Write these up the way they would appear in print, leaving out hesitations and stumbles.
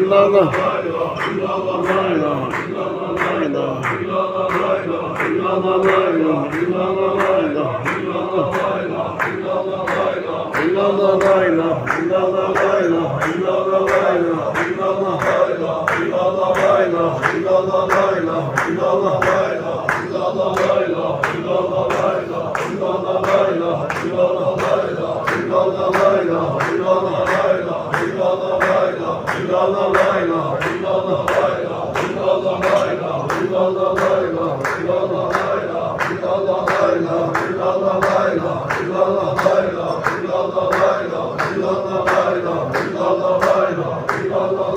illallah, Allah.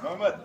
Mehmet.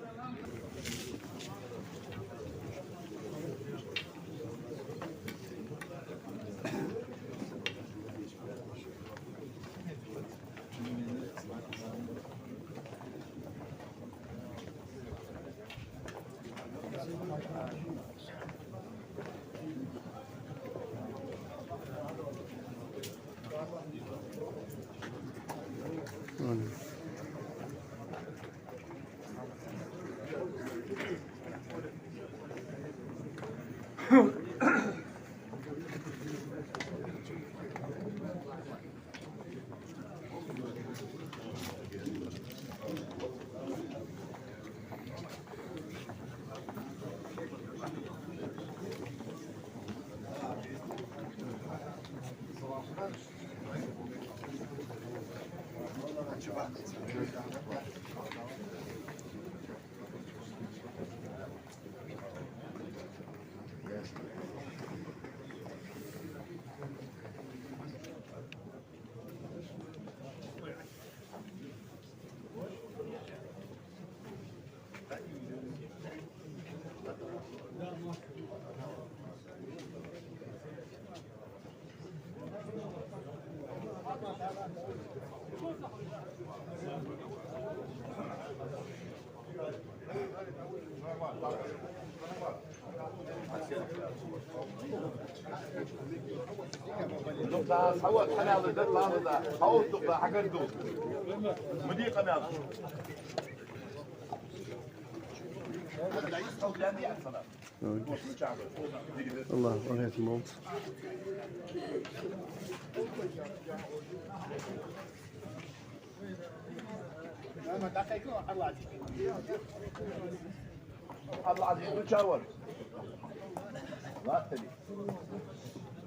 دكتور حول قناة ضد هذا حول دكتور حق الدود مدي قناة الله رغية الموت. الله عزيز وتشاور لا تدري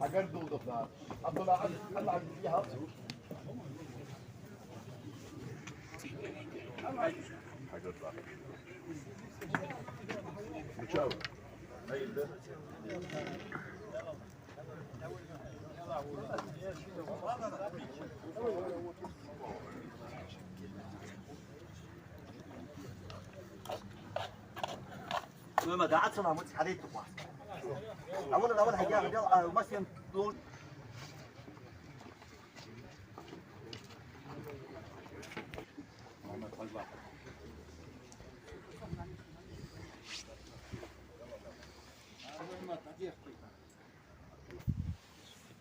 حق الدود دكتور عبد الله عزيز فيها وتشاور ما دعت صنع متس حديد تقع أول حاجة غير المسيم دول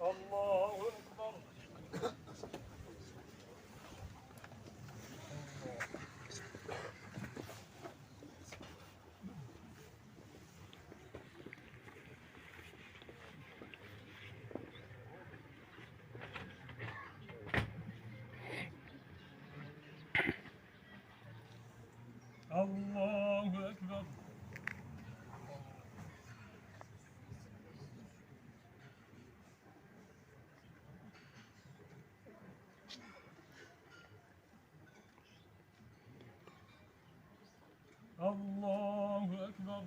الله أكبر. الله أكبر. الله أكبر.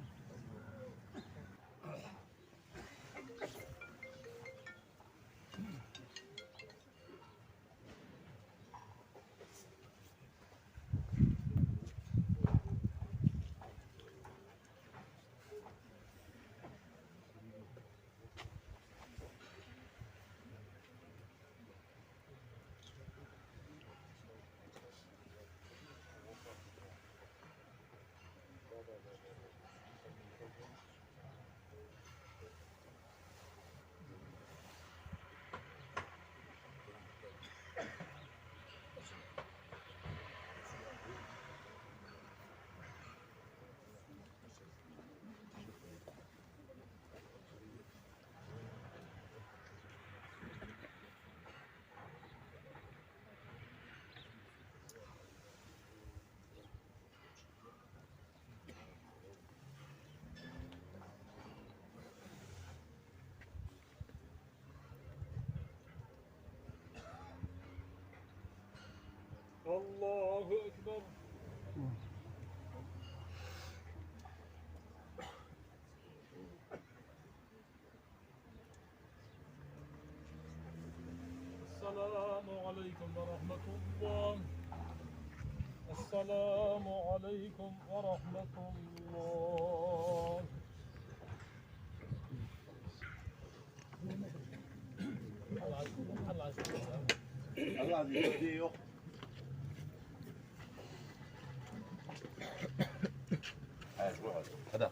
الله أكبر. السلام عليكم ورحمة الله. السلام عليكم ورحمة الله. الله عزيز هذاك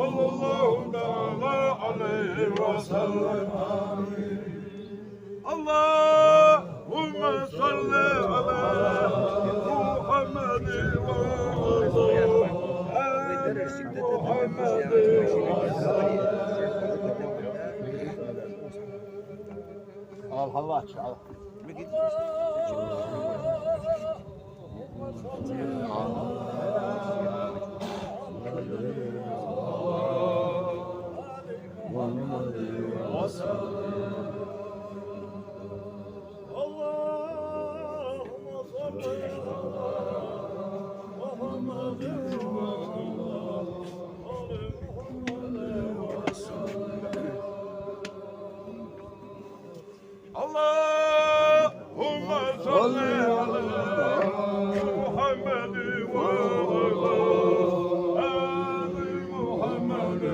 sallallahu ta'ala aleyhi ve sellem. Allahümme salli ala Muhammed ve al hava aç al. Allahümme salli ala Muhammed ve Ali Muhammed ve Allahümme salli ala Muhammed ve Ali Muhammed ve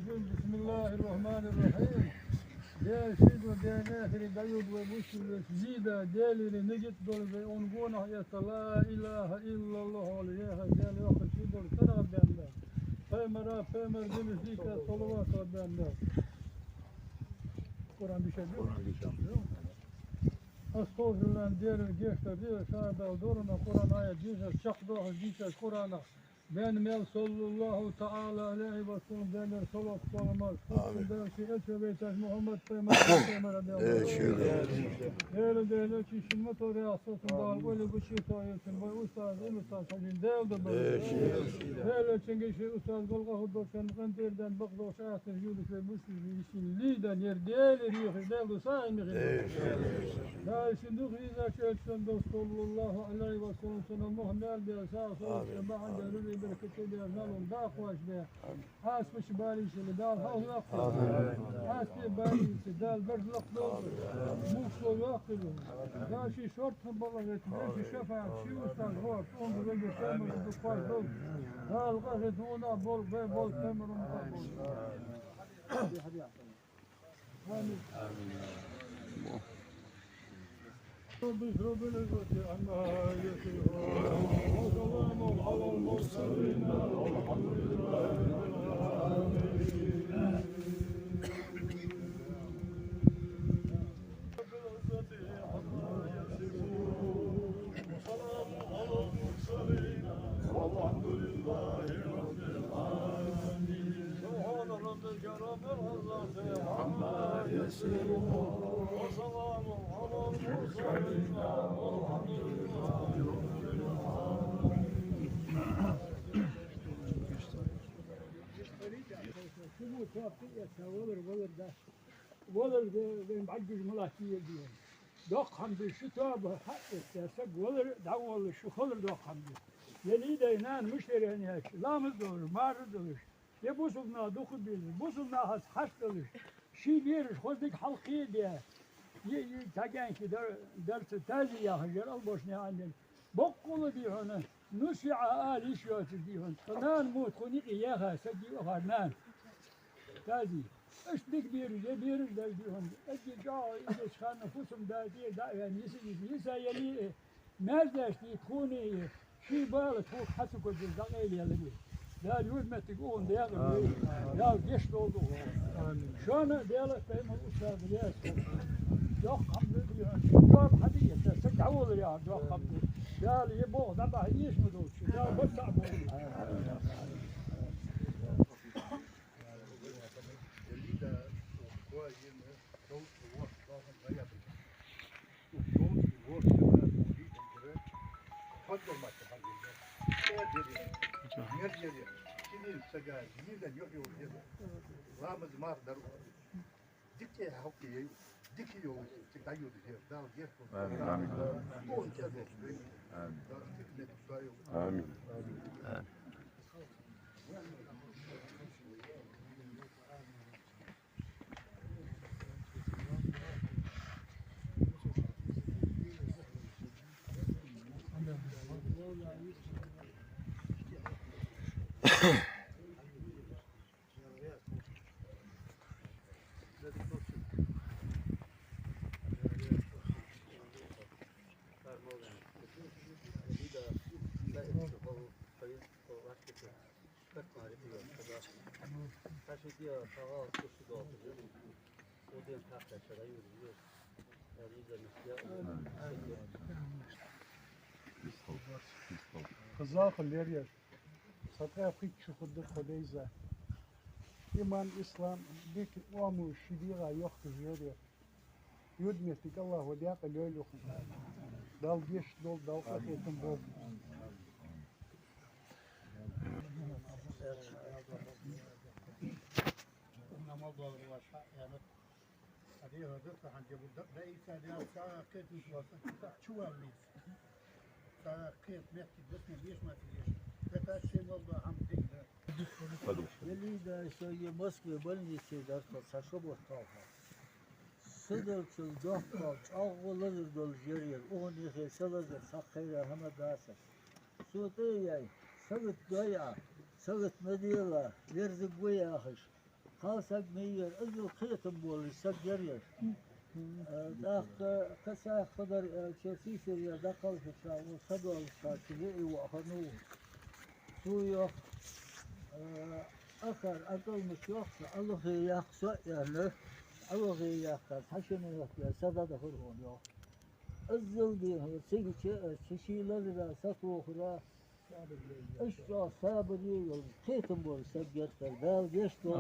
Bismillahirrahmanirrahim. Değer şidu değerli dayud ve müşril zida değerli necit dol ve onguna hayata la ilahe illallah aleyha değerli vakit şidu sana bende. Peymera peymer denizlika salavat bende. Kur'an bir şey diyor. Estağfirullah değerli geçler diyor sahibi doğruna Kur'an ayet diyor çakda diyor Kur'an'a. Ben mel sallallahu ta'ala aleyhi ve sellem denir salat salamaz. Ben ki etbeytez Muhammed Peygamber radıyallahu anh. Değerli ki şimmet oraya asasında böyle bir şey sayıyorsun. Bu ustaz hacin değildi böyle. Değerli çünkü ustaz golga huddo sen kanterden bakdo şahsır yuduk ve müslümin için lider yer değerli değerli sahibi. Ya şimdi hizâ şehitsen sallallahu aleyhi ve sellem sana muhmel bir asas ve بركة بأرنالهم داخل أشبه حاسب شبالي شلدال هاو يقتل حاسب بالي شدال برد لقدر موصل يقتل داشي شرط بالله داشي شفاعة شي وصل غور تقوم بلقي تامر الدفاع دول هالغاهد هنا بول بول تامر ومقابل رب العزة عما يصفون وسلام على المرسلين والحمد لله رب العالمين. رب العزة عما يصفون وسلام على المرسلين والحمد لله رب العالمين. سبحان ربك رب العزة عما يصفون وسلام على المرسلين والحمد لله. ولر معجز ملاكية ديهم دوقهم بالشتاء حق الساسق ولر دعوة الشخلر دوقهم يلي دينان مشتري هناك لا مدور ما ردوش يبوسنا دوخ بيل بوسنا هس حشتلش شي بيرش خودك حلقية ديها تاجان كي درس تازي يا هجر البوشني عندنا بقول دي هنا نسع آل إشوات دي هنا فنان موت خنيق ياها سجي وهرنان تازي اش بيرج بيرج دايدهم اجي جاء اذا كان نفوسهم دايدي دا يعني يسا يلي ما داشتي تكوني شي بالك فوق حسك الجزائر يا لبي لا اليوم ما تقول ديال يا جيش دولو شلون ديالك فهم الاستاذ الياس دوق حمد جاب حديه تسقعوا لي يا دوق حمد قال يبوغ دابا هيش مدوش قال بس آمين. خزاق الليريا سطح أفريق شو خد خديزة إيمان إسلام ديك وامو شديرة يخت جيريا يدمي تك الله ودياق الليل يخم دال جيش دول دال قطيتم بوب يلي دا شوية مسكي بلني سيدار تصاشب وطافة صدر تلدوحة أغلى دول جرير أغني خيسالة ساقيرا هما داسة صوتي سغت ضيعة سغت مديلة يرزق ويا أخش خاصك مير أجل خيطم بولي ساق جرير داخ كسا خضر شوفي سريا داخل في الشعب وصدوا الشاكري وأخنوه سويا أخر أقل مشيوخ الله يخص يعني الله يخص حشم يخص سدد خرون يا الزل دي هو سيجي لذا سطو خرا إشجع صابري والخيتم بول سجد فالبال يشتغل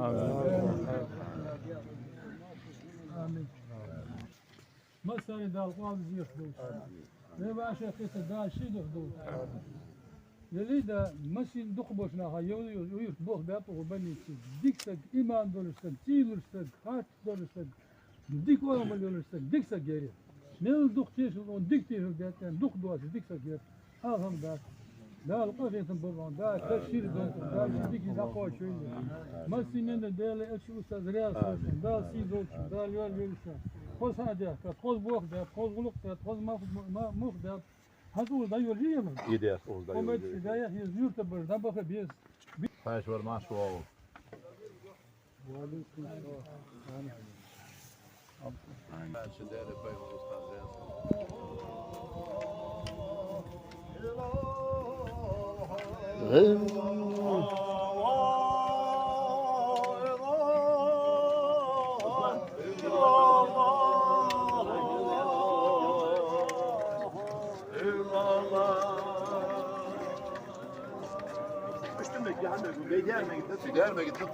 آمين ما صار دال قاضي يخدوش لا باشا خيط دال شي يخدوش يليدا ماشي دخبوش ناها يوير بوخ بابو بني ديكسك إيمان دولستك تيلستك هات دولستك ديك ولا مليونستك ديكسك جيري من دوخ تيشون ديك تيشون داتن دوخ دواس ديكسك جير هاهم دات دال قاضي تنبرون دال تشير دال ديك يزاقوا شوية ماشي من دال أشي أستاذ رياض دال سي دوش دال يوليسا خوز هذا خوز بوخ دات خوز غلق دات خوز مخ دات هذول دايور هيهم Ideas ons da Komet ideja je zuurte ber, dan mag je bies. Hij is wel maar zo. Mensen derde bij ons Gider mi gittin?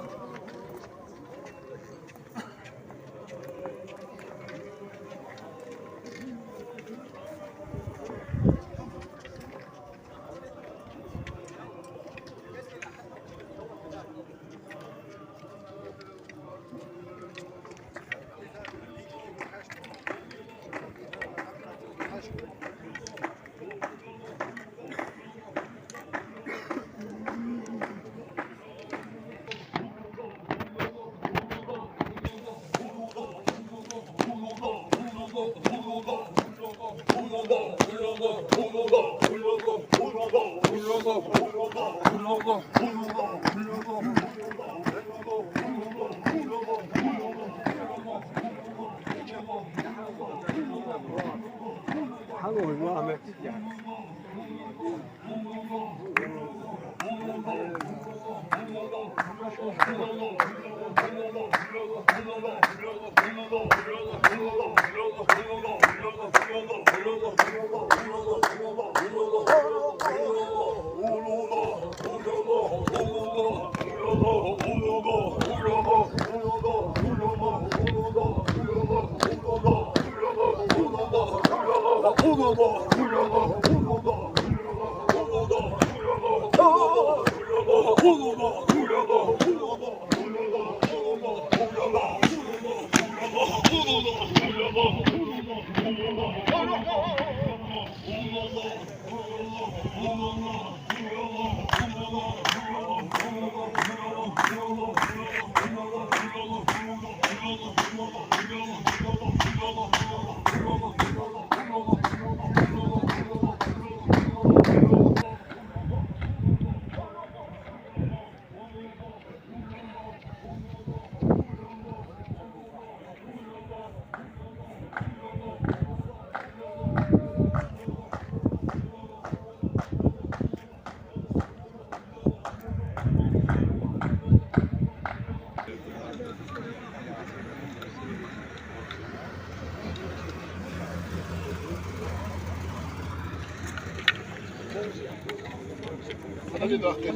Hadi dakika.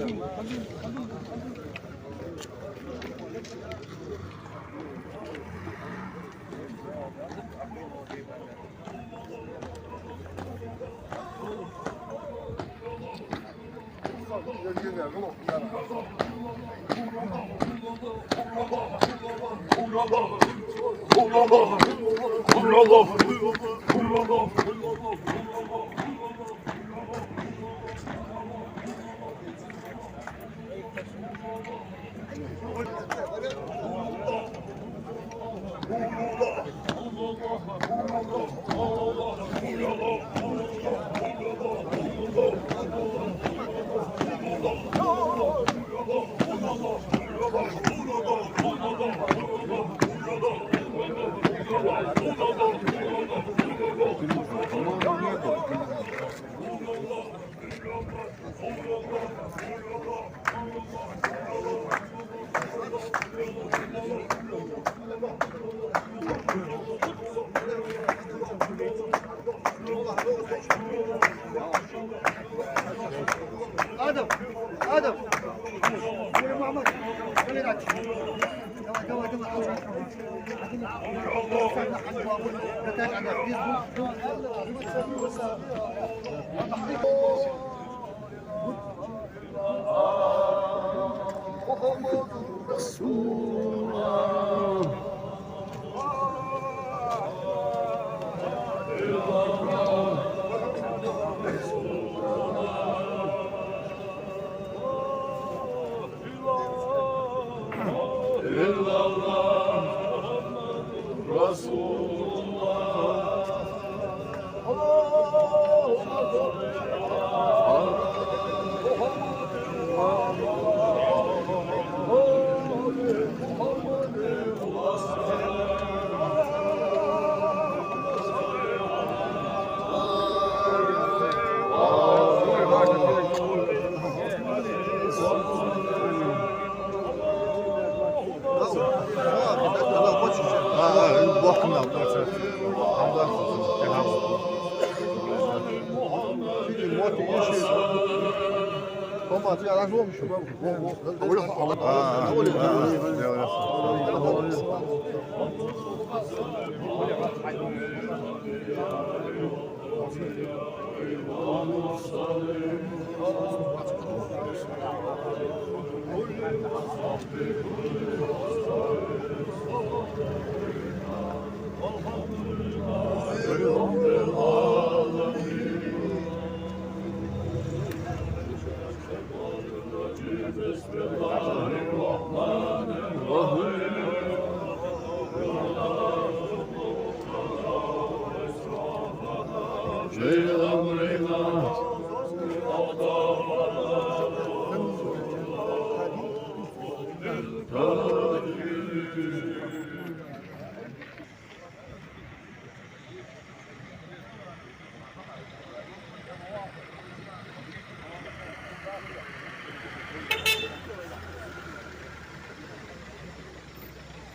آدم يا محمد خلي لك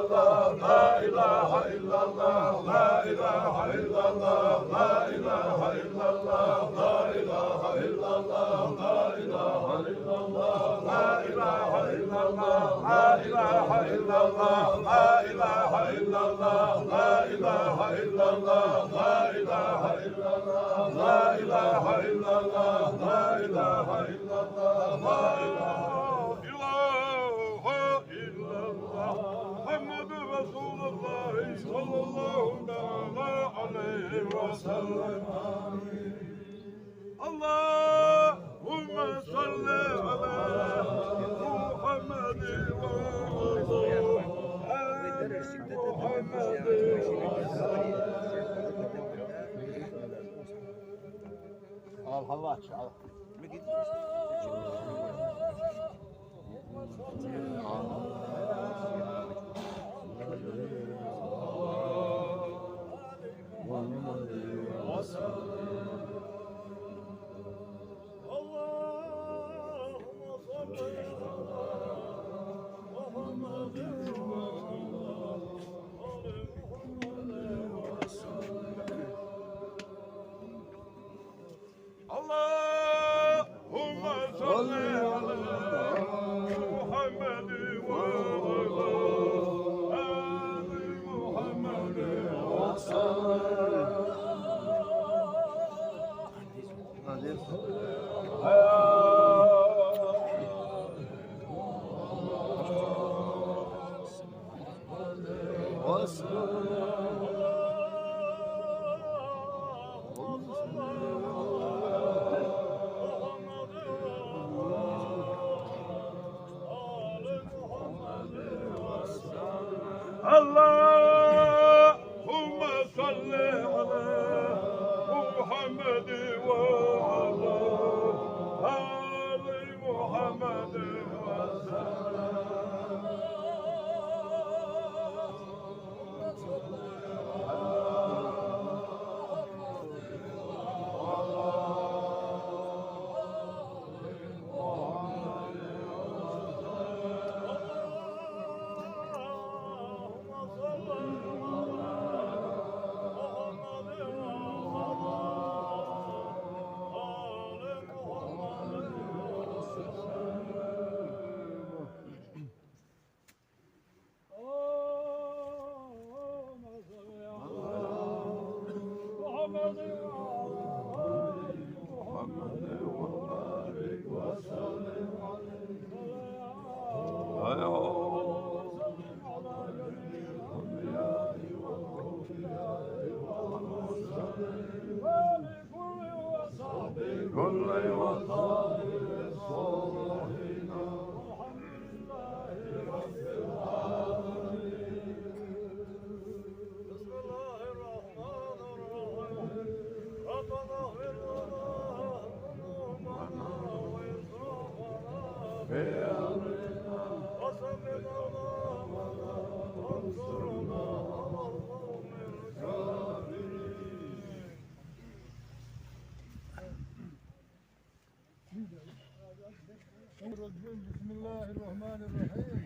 illallah, la ilahe illallah, la ilahe illallah, la ilahe illallah, la ilahe illallah, la ilahe illallah, la ilahe illallah, la ilahe illallah, la ilahe illallah, la ilahe illallah, la ilahe illallah, la ilahe illallah, la ilahe illallah, la ilahe illallah, Muhammed Resulullah sallallahu aleyhi ve sellem. Allahümme salli ala Muhammed ve Muhammed. Al Allah al. Allahümme salli ala Muhammed ve Ali Muhammed ve Allahümme salli ala Muhammed ve Ali Muhammed ve Bismillahirrahmanirrahim.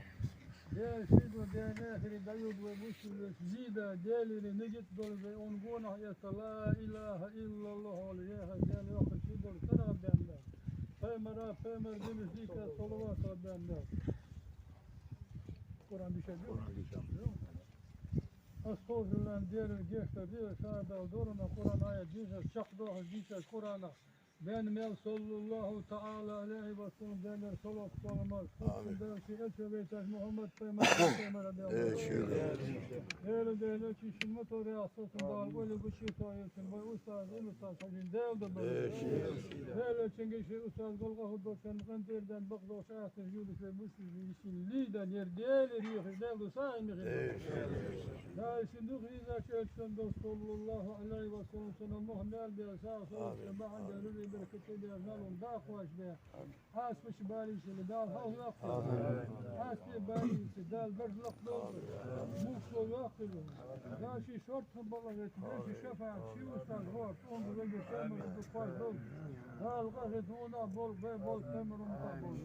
Der Şid ve der Nehri Dayud ve Busur Zida Delir Negit Dol ve Ongona Yasa La ilahe illallah Aliyeha Del Yok Şidur Kara Benda Peymera Peymer Deniz Zika Salavat Benda Kur'an bir şey diyor. Estağfirullah diğer geçti diyor şahada doğruna Kur'an ayet diyor şakda diyor Kur'an'a ben mel sallallahu taala aleyhi ve sellem derler salat salamlar der ki elçe Muhammed Peygamber değerli ki şunmat oraya asasında böyle bir şey sayesinde bu ustaz sayesinde değerli değerli çünkü ustaz golga huddoken kanterden bakdo şahsız yürüyüş ve bu işin lider yer değerli değerli sayesinde daha şimdi hizmet etken sallallahu aleyhi ve sellem Muhammed diye sağ بعد بركة يزالون داخوش به حاسب شبالي شل دال هاو يقتل حاسب بالي دال برد لقدر موكسو يقتل داشي شرط بالله يتباشي شفاعة شي وستاذ روح انظر لدي كامل الدقاش دول هال غاثت هنا بول بي بول كامل ومقابل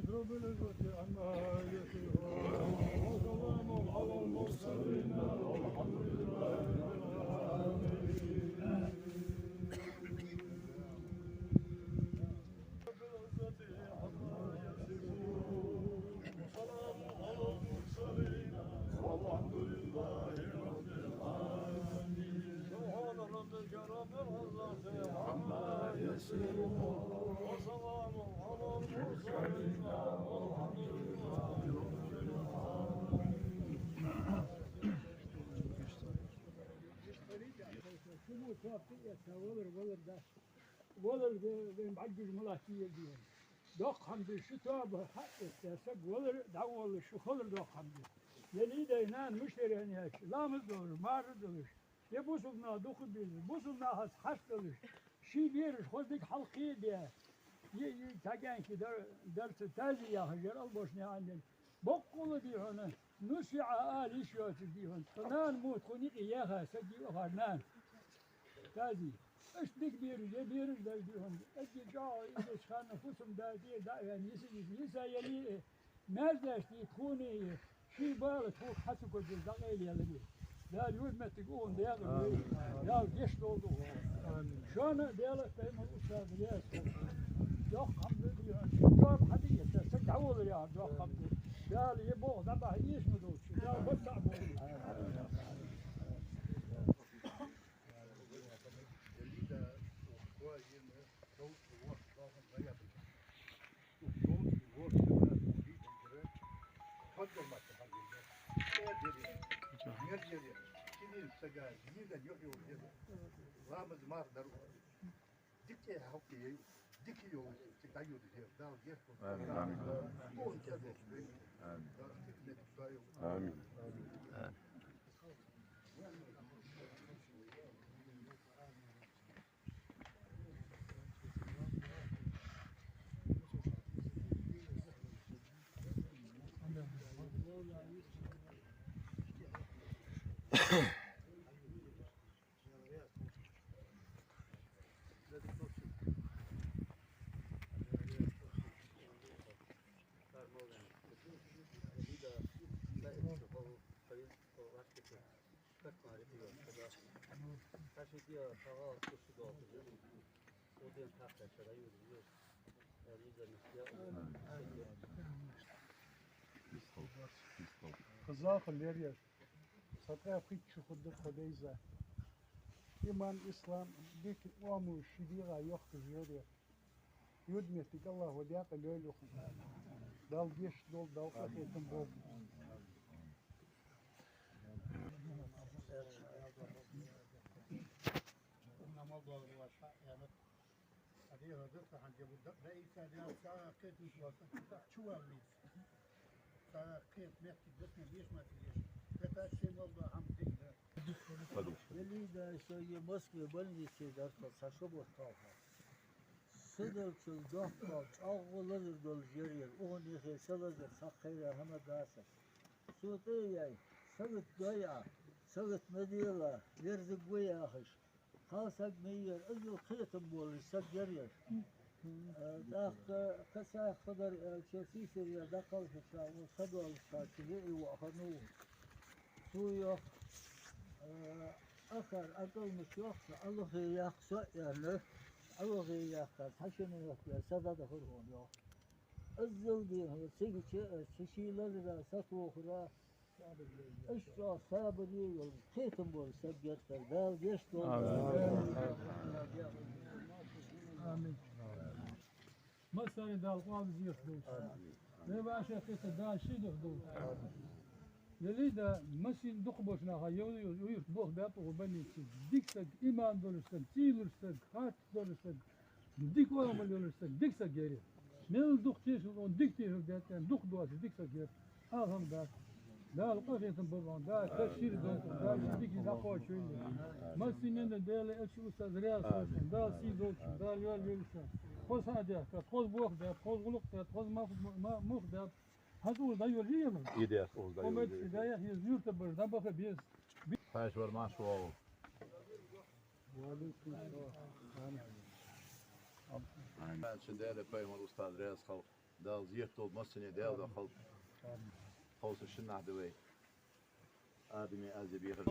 رب العزة عما يصفون وسلام على المرسلين والحمد لله رب ولر معجز ملاكية ديهم دوق حمد الشتاء بحق الساسق ولر دعوة الشخل دوق حمد يلي دينان مشتري هنيش لا مدور ما ردلش يبوسنا دوق بيز بوسنا هس حشتلش شي بيرش خذك حلقية ديه تاجان كي درس تازي يا هجر البوشني عندن بقول دي هنا نسع آل شوت دي هنا فنان موت خنيق ياها سجي وهرنان تازي ايش ديك بيرج بيرج دا دي هنا اجي جا ايش كان نفسهم دا دي دا يعني يسا يلي مازاش تكوني شي بالك فوق حسكو بالدقيل يا لبي دا اليوم ما تقول دا يا جيش دولو شلون ديالك بين الاستاذ الياس دوق حمد لله جاب حديث سجعوا لي يا دوق حمد قال يبوغ ذبح يسمدوش قال بس عبوا آمين. قزاق الليريا سطح فيك شو خد خديزة إيمان إسلام ديك وامو شديرة يخت زيادة يدمتك الله ودياق الليل يخد دال جيش دول دال قطيتم بوب يلي دا شوية مسكي بلني سيدار فصاشو بطاقة صدر كل ضغطة أغلى دول جرير أغني خيسالة ساقيرا هما داسة صوتي سبت ضيعة سبت مديلة يرزق ويا أخش خاصك مير أجل خيطم بولي سب جرير داخل كسا خضر شوسي سريا داخل فشا وصدوا الشاكلي وأخنوه سويا آخر أقل مشيوخ الله غياخ سؤال الله غياخ حشم يا سداد خرون يا الزل دي هي سيجي لذا سطو خرا إيش صابري والخيتم بول سجر تردال جشتو آمين مسألة دال قاضي يخدم لا باشا قصة دال شي يخدم يليدا مسين دخبوش ناها يرتبوه بيطو وبني ديكسك إيمان دولستك تيلرستك خات دولستك ديك ولا مليونستك ديكسك جيري نل دخ تيشون ديك تيشون داتان دخ دواس ديكسك جير هم دات دال قفية ببان دال تشير دال ديك ناقوش شوية مسين دال أشي أستاذ رياض دال سيدوش دال يوال يلسان خوز هادية خوز بوخ دات خوز غلق دات خوز مخ دات هذول ده يوريه من. إيديس أوز ده ومت إداية هي زيورة برد بخ بيز. فاش ورمان شو. Ben için değerli Peygamber Ustad Reis Kal. Dağız yert olmasın ya değerli kal. Kavsu şınnah devey. Ademi azebi hır.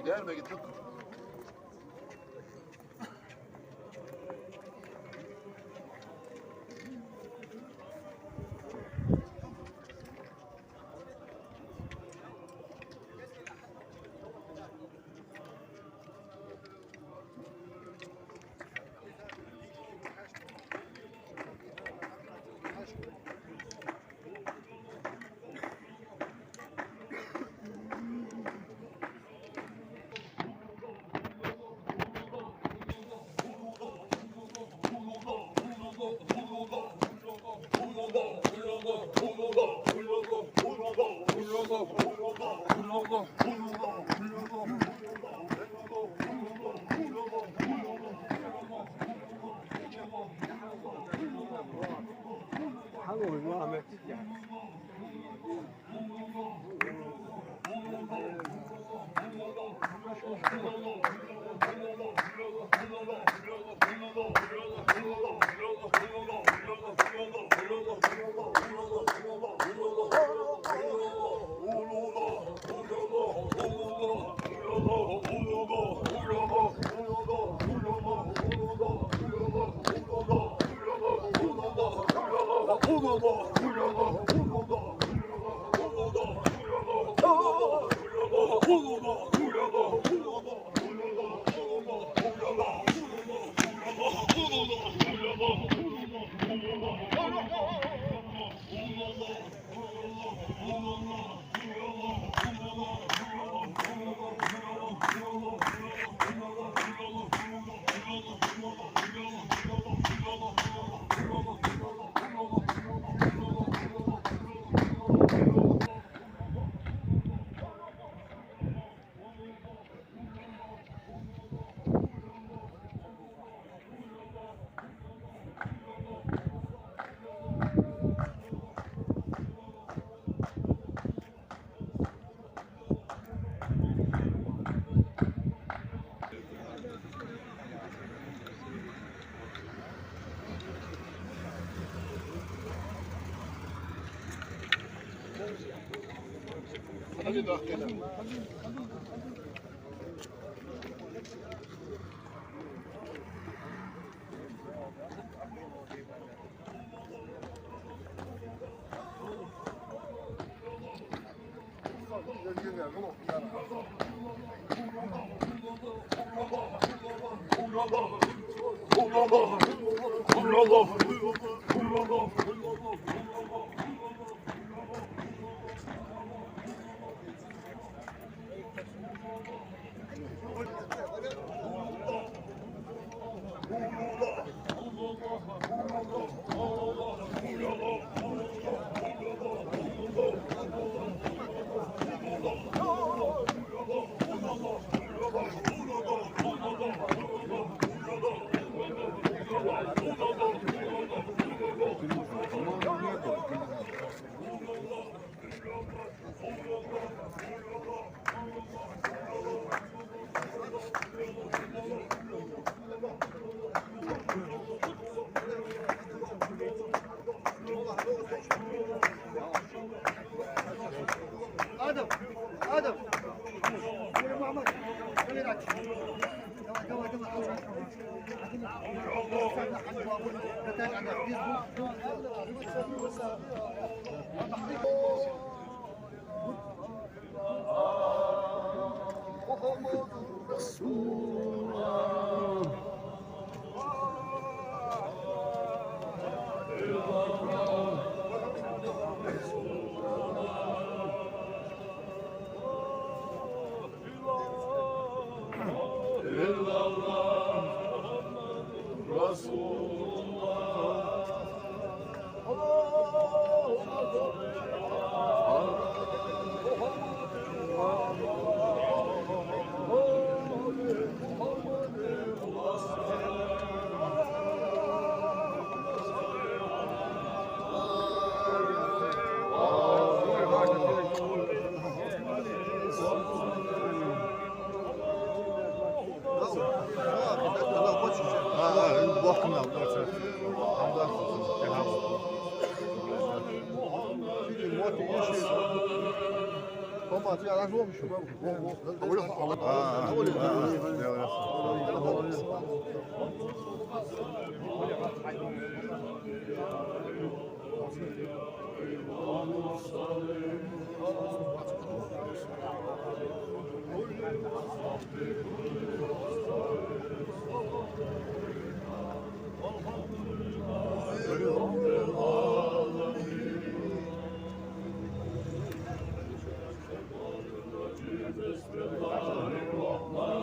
Gider mi gittin? Hadi dakika. Adam. Adam. Yürü Muhammed. Yürü aç. Devam. Resulullah, Allah Bismillahirrahmanirrahim.